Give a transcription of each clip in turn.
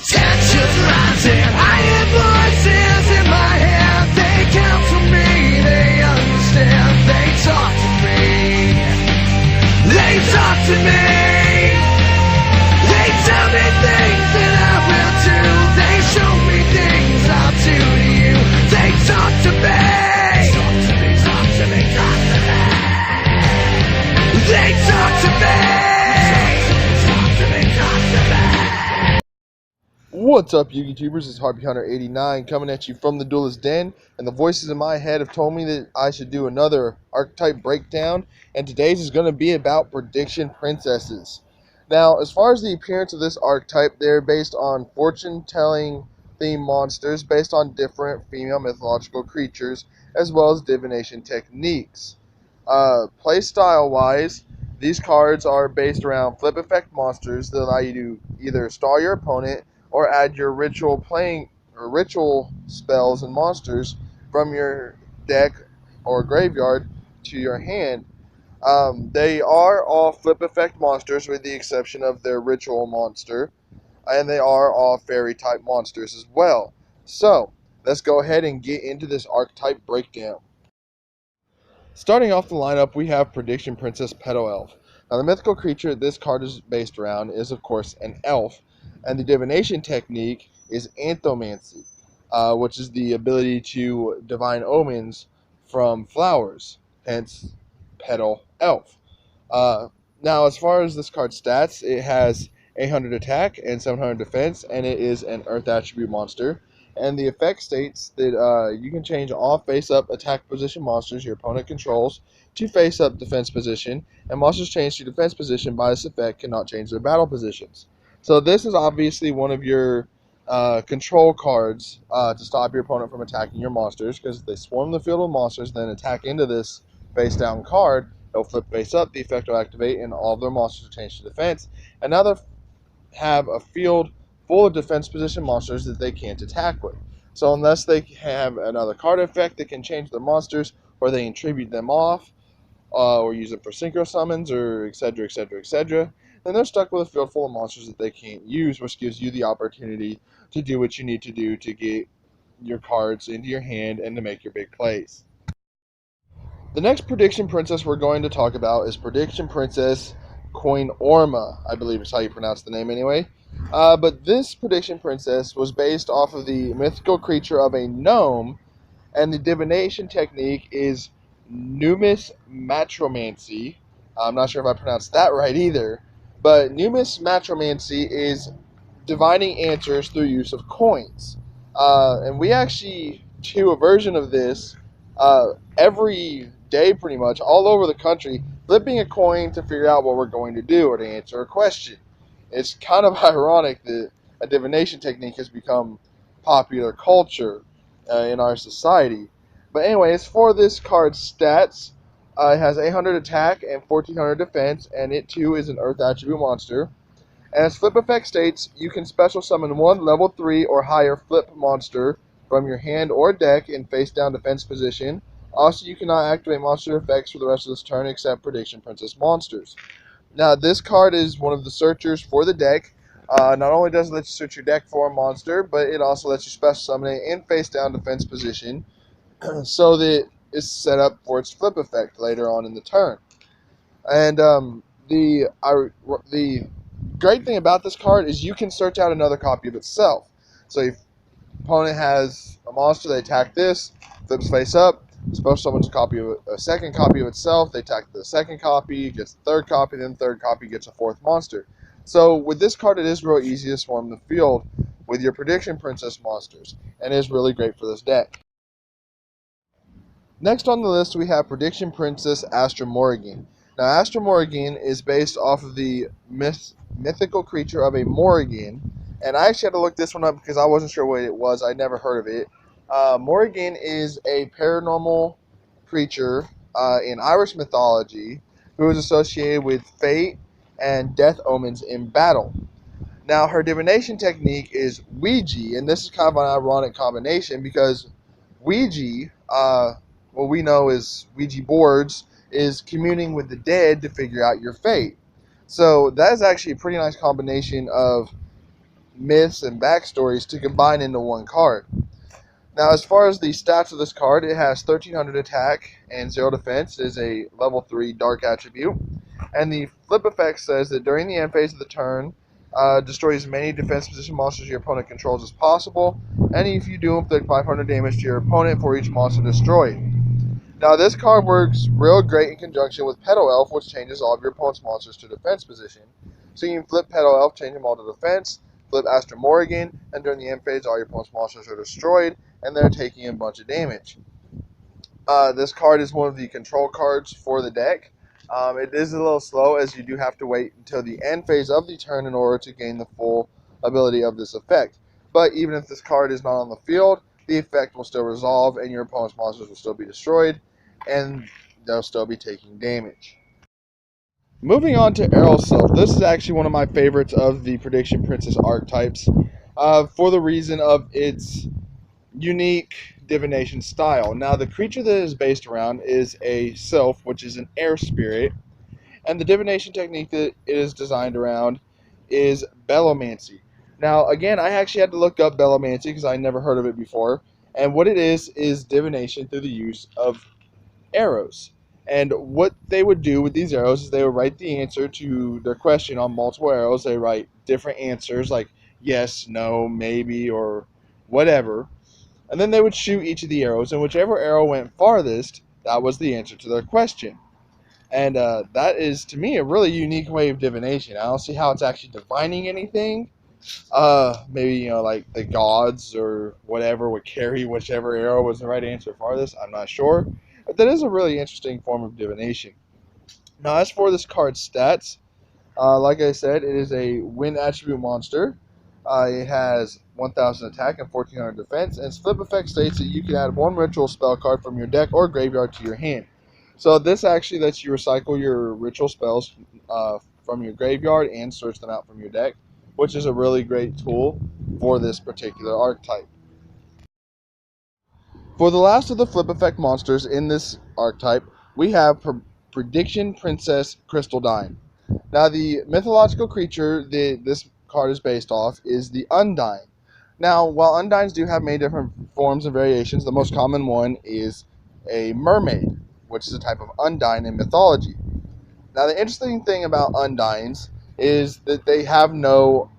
Tensions rising, I hear voices in my head. They counsel me, they understand. They talk to me. They talk to me. They tell me things that I will do. They show me things I'll do to you. They talk to me. Talk to me, talk to me, talk to me. They talk to me. Talk to me, talk to me. What's up, you YouTubers? It's Harpy Hunter 89 coming at you from the Duelist Den, and the voices in my head have told me that I should do another Archetype breakdown, and today's is going to be about prediction princesses. Now, as far as the appearance of this archetype, they're based on fortune-telling themed monsters based on different female mythological creatures, as well as divination techniques. Playstyle-wise, these cards are based around flip effect monsters that allow you to either stall your opponent or add your ritual spells and monsters from your deck or graveyard to your hand. They are all flip effect monsters with the exception of their ritual monster, and they are all fairy type monsters as well. So let's go ahead and get into this archetype breakdown. Starting off the lineup, we have Prediction Princess Petal Elf. Now, the mythical creature this card is based around is, of course, an elf, and the divination technique is Anthomancy, which is the ability to divine omens from flowers, hence Petal Elf. Now, as far as this card's stats, it has 800 attack and 700 defense, and it is an Earth attribute monster. And the effect states that you can change all face-up attack position monsters your opponent controls to face-up defense position, and monsters changed to defense position by this effect cannot change their battle positions. So this is obviously one of your control cards to stop your opponent from attacking your monsters, because if they swarm the field with monsters then attack into this face-down card, they'll flip face-up, the effect will activate, and all of their monsters will change to defense. And now they have a field full of defense position monsters that they can't attack with. So unless they have another card effect that can change their monsters, or they attribute them off, or use it for synchro summons, or etc, etc, etc, then they're stuck with a field full of monsters that they can't use, which gives you the opportunity to do what you need to do to get your cards into your hand and to make your big plays. The next Prediction Princess we're going to talk about is Prediction Princess Coin Orma, I believe is how you pronounce the name anyway. But this Prediction Princess was based off of the mythical creature of a gnome, and the divination technique is numismatromancy. I'm not sure if I pronounced that right either, but numismatromancy is divining answers through use of coins. And we actually do a version of this every day pretty much all over the country, flipping a coin to figure out what we're going to do or to answer a question. It's kind of ironic that a divination technique has become popular culture in our society. But anyways, for this card's stats, it has 800 attack and 1400 defense, and it too is an Earth attribute monster. And its flip effect states, you can special summon one level 3 or higher flip monster from your hand or deck in face down defense position. Also, you cannot activate monster effects for the rest of this turn except Prediction Princess monsters. Now, this card is one of the searchers for the deck. Not only does it let you search your deck for a monster, but it also lets you special summon it in face down defense position so that it's set up for its flip effect later on in the turn. And the great thing about this card is you can search out another copy of itself. So if opponent has a monster, they attack this, flips face up, special summons a second copy of itself, they attack the second copy, gets the third copy, then the third copy gets a fourth monster. So with this card, it is real easy to swarm the field with your Prediction Princess monsters, and is really great for this deck. Next on the list, we have Prediction Princess Astra Morrigan. Now, Astra Morrigan is based off of the mythical creature of a Morrigan, and I actually had to look this one up because I wasn't sure what it was. I'd never heard of it. Morrigan is a paranormal creature in Irish mythology who is associated with fate and death omens in battle. Now, her divination technique is Ouija, and this is kind of an ironic combination because Ouija, what we know as Ouija boards, is communing with the dead to figure out your fate. So that is actually a pretty nice combination of myths and backstories to combine into one card. Now, as far as the stats of this card, it has 1300 attack and 0 defense. It is a level 3 dark attribute. And the flip effect says that during the end phase of the turn, destroy as many defense position monsters your opponent controls as possible. And if you do, inflict 500 damage to your opponent for each monster destroyed. Now, this card works real great in conjunction with Petal Elf, which changes all of your opponent's monsters to defense position. So you can flip Petal Elf, change them all to defense, flip Astra Morrigan, and during the end phase, all your opponent's monsters are destroyed, and they're taking a bunch of damage. This card is one of the control cards for the deck. It is a little slow, as you do have to wait until the end phase of the turn in order to gain the full ability of this effect. But even if this card is not on the field, the effect will still resolve, and your opponent's monsters will still be destroyed, and they'll still be taking damage. Moving on to Aerosylph, this is actually one of my favorites of the Prediction Princess archetypes, for the reason of its unique divination style. Now, the creature that it is based around is a sylph, which is an air spirit, and the divination technique that it is designed around is Bellomancy. Now, again, I actually had to look up Bellomancy because I never heard of it before, and what it is divination through the use of arrows. And what they would do with these arrows is they would write the answer to their question on multiple arrows. They write different answers like yes, no, maybe, or whatever. And then they would shoot each of the arrows, and whichever arrow went farthest, that was the answer to their question. And that is, to me, a really unique way of divination. I don't see how it's actually divining anything. Maybe, like the gods or whatever would carry whichever arrow was the right answer farthest. I'm not sure. But that is a really interesting form of divination. Now, as for this card's stats, like I said, it is a wind attribute monster. It has 1000 attack and 1400 defense, and its flip effect states that you can add one ritual spell card from your deck or graveyard to your hand. So this actually lets you recycle your ritual spells from your graveyard and search them out from your deck, which is a really great tool for this particular archetype. For the last of the flip effect monsters in this archetype, we have Prediction Princess Crystaldyne. Now, the mythological creature that this card is based off is the Undyne. Now, while Undynes do have many different forms and variations, the most common one is a mermaid, which is a type of Undyne in mythology. Now, the interesting thing about Undynes is that they have no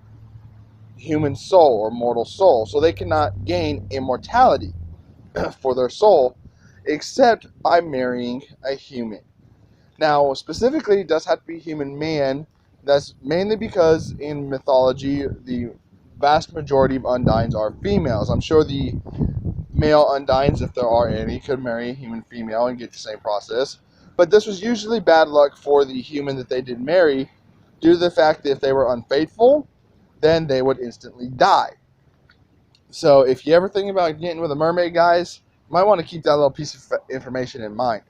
human soul or mortal soul, so they cannot gain immortality for their soul except by marrying a human. Now, specifically, it does have to be human man. That's mainly because in mythology, the vast majority of Undines are females. I'm sure the male Undines, if there are any, could marry a human female and get the same process. But this was usually bad luck for the human that they did marry, due to the fact that if they were unfaithful, then they would instantly die. So if you ever think about getting with a mermaid, guys, you might want to keep that little piece of information in mind.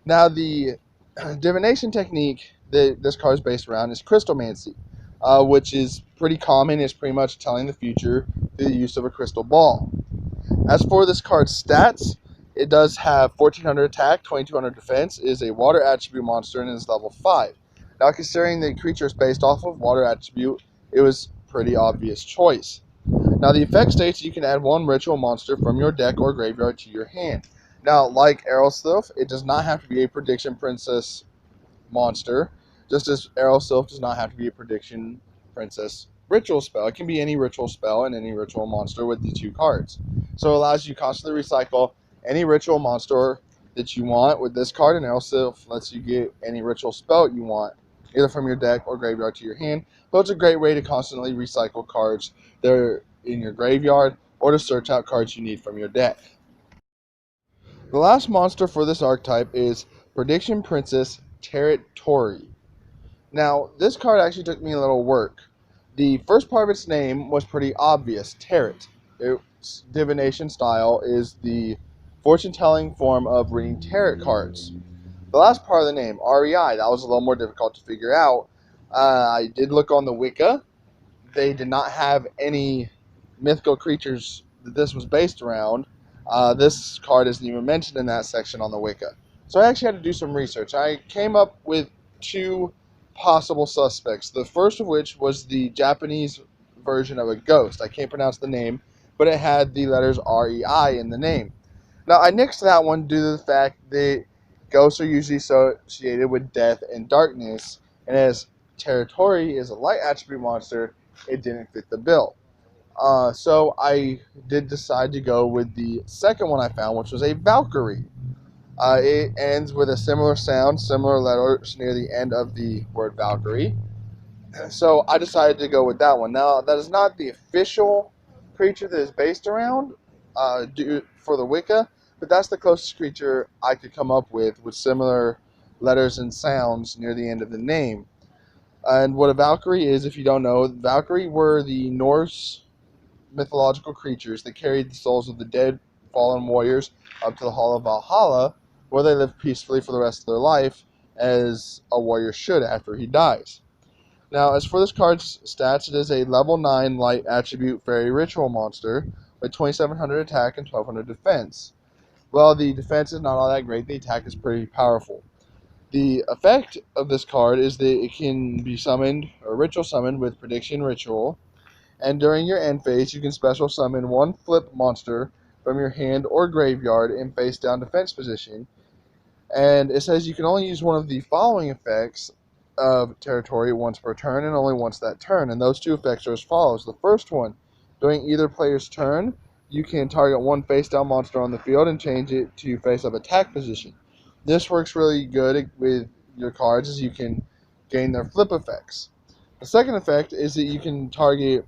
Now, the divination technique that this card is based around is crystalmancy, which is pretty common. It's pretty much telling the future through the use of a crystal ball. As for this card's stats, it does have 1400 attack, 2200 defense, it is a water attribute monster, and is level 5. Now, considering the creature is based off of water attribute, it was a pretty obvious choice. Now, the effect states you can add one ritual monster from your deck or graveyard to your hand. Now, like Aerosylph, it does not have to be a Prediction Princess monster, just as Aerosylph does not have to be a Prediction Princess ritual spell. It can be any ritual spell and any ritual monster with the two cards. So it allows you to constantly recycle any ritual monster that you want with this card, and Aerosylph lets you get any ritual spell you want, either from your deck or graveyard to your hand. But it's a great way to constantly recycle cards that are in your graveyard or to search out cards you need from your deck. The last monster for this archetype is Prediction Princess Territory. Now, this card actually took me a little work. The first part of its name was pretty obvious, Tarot. Its divination style is the fortune-telling form of reading tarot cards. The last part of the name, REI, that was a little more difficult to figure out. I did look on the Wicca. They did not have any mythical creatures that this was based around. This card isn't even mentioned in that section on the Wicca. So I actually had to do some research. I came up with two possible suspects. The first of which was the Japanese version of a ghost. I can't pronounce the name, but it had the letters REI in the name. Now, I nixed that one due to the fact that ghosts are usually associated with death and darkness, and as Territory is a light attribute monster, it didn't fit the bill. So I did decide to go with the second one I found, which was a Valkyrie. It ends with a similar sound, similar letters near the end of the word Valkyrie. So I decided to go with that one. Now, that is not the official creature that is based around for the Wicca, but that's the closest creature I could come up with similar letters and sounds near the end of the name. And what a Valkyrie is, if you don't know, Valkyrie were the Norse mythological creatures that carried the souls of the dead fallen warriors up to the Hall of Valhalla, where they lived peacefully for the rest of their life, as a warrior should after he dies. Now, as for this card's stats, it is a level 9 light attribute fairy ritual monster with 2700 attack and 1200 defense. Well, the defense is not all that great, the attack is pretty powerful. The effect of this card is that it can be summoned, or ritual summoned, with Prediction Ritual, and during your end phase, you can special summon one flip monster from your hand or graveyard in face down defense position. And it says you can only use one of the following effects of Territory once per turn and only once that turn. And those two effects are as follows. The first one, during either player's turn, you can target one face down monster on the field and change it to face up attack position. This works really good with your cards as you can gain their flip effects. The second effect is that you can target,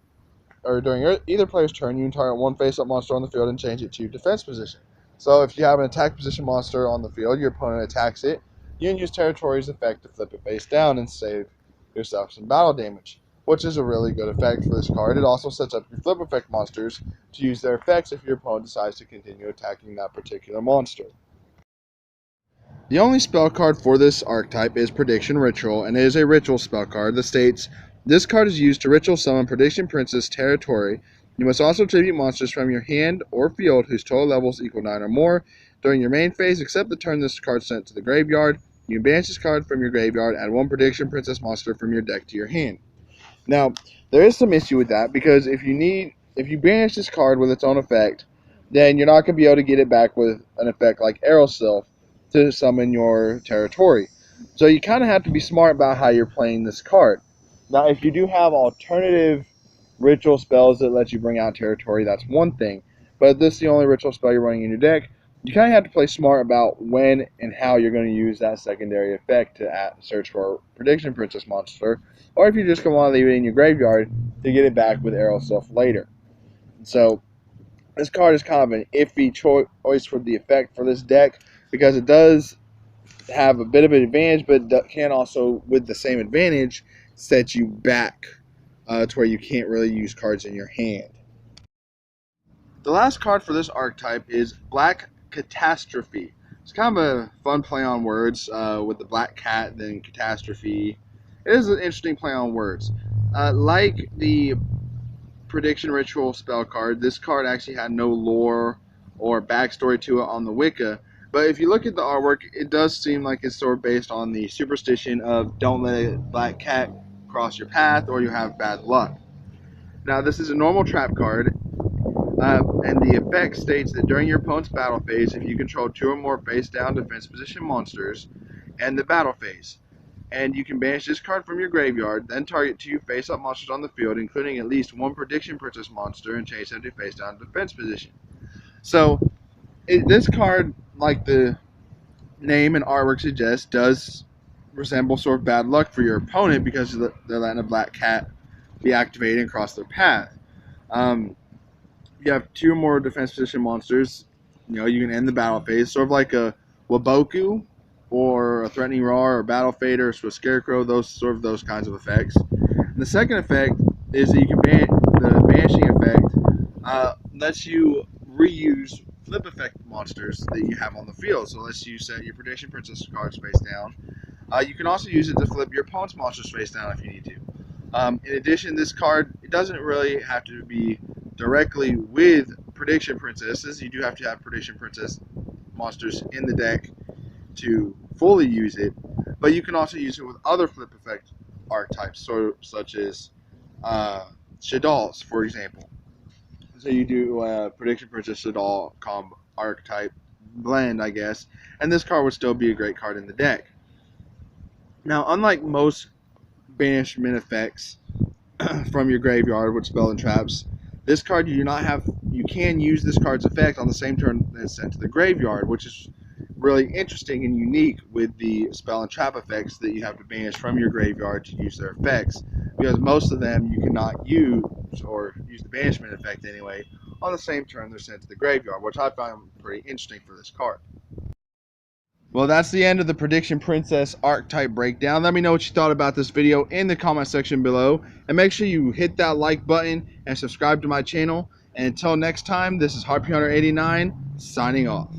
or during either player's turn, you can target one face-up monster on the field and change it to defense position. So if you have an attack position monster on the field, your opponent attacks it, you can use Territory's effect to flip it face down and save yourself some battle damage, which is a really good effect for this card. It also sets up your flip effect monsters to use their effects if your opponent decides to continue attacking that particular monster. The only spell card for this archetype is Prediction Ritual, and it is a ritual spell card that states, this card is used to ritual summon Prediction Princess Territory. You must also tribute monsters from your hand or field whose total levels equal 9 or more. During your main phase, except the turn this card sent to the graveyard, you can banish this card from your graveyard, add one Prediction Princess monster from your deck to your hand. Now, there is some issue with that, because if you banish this card with its own effect, then you're not going to be able to get it back with an effect like Arrow Sylph to summon your Territory. So you kind of have to be smart about how you're playing this card. Now, if you do have alternative ritual spells that let you bring out Territory, that's one thing. But if this is the only ritual spell you're running in your deck, you kind of have to play smart about when and how you're going to use that secondary effect to search for a Prediction Princess monster, or if you just want to leave it in your graveyard to get it back with Arrow Sylph later. So this card is kind of an iffy choice for the effect for this deck, because it does have a bit of an advantage, but can also, with the same advantage, set you back to where you can't really use cards in your hand. The last card for this archetype is Black Catastrophe. It's kind of a fun play on words with the black cat, then catastrophe. It is an interesting play on words. Like the Prediction Ritual spell card, this card actually had no lore or backstory to it on the Wicca. But if you look at the artwork, it does seem like it's sort of based on the superstition of don't let a black cat cross your path or you have bad luck. Now, this is a normal trap card, and the effect states that during your opponent's battle phase, if you control 2 or more face-down defense position monsters, and the battle phase, and you can banish this card from your graveyard, then target 2 face-up monsters on the field, including at least 1 Prediction Princess monster, and change them to face-down defense position. So, this card, like the name and artwork suggests, does resemble sort of bad luck for your opponent, because they're letting a black cat be activated and cross their path. You have 2 or more defense position monsters. You can end the battle phase, sort of like a Waboku or a Threatening Roar or Battle Fader or Scarecrow, those kinds of effects. And the second effect is that you can the banishing effect lets you reuse flip effect monsters that you have on the field. So it lets you set your Prediction Princess cards face down. You can also use it to flip your opponent's monsters face down if you need to. In addition, this card, it doesn't really have to be directly with Prediction Princesses. You do have to have Prediction Princess monsters in the deck to fully use it, but you can also use it with other flip effect archetypes, such as Shaddolls, for example. So you do Prediction Princess Shaddol combo Archetype blend, I guess, and this card would still be a great card in the deck. Now, unlike most banishment effects from your graveyard with spell and traps, this card you can use this card's effect on the same turn that it's sent to the graveyard, which is really interesting and unique with the spell and trap effects that you have to banish from your graveyard to use their effects, because most of them you cannot use, or use the banishment effect anyway, on the same turn they're sent to the graveyard, which I find pretty interesting for this card. Well, that's the end of the Prediction Princess Archetype breakdown. Let me know what you thought about this video in the comment section below. And make sure you hit that like button and subscribe to my channel. And until next time, this is Harpy Hunter 89 signing off.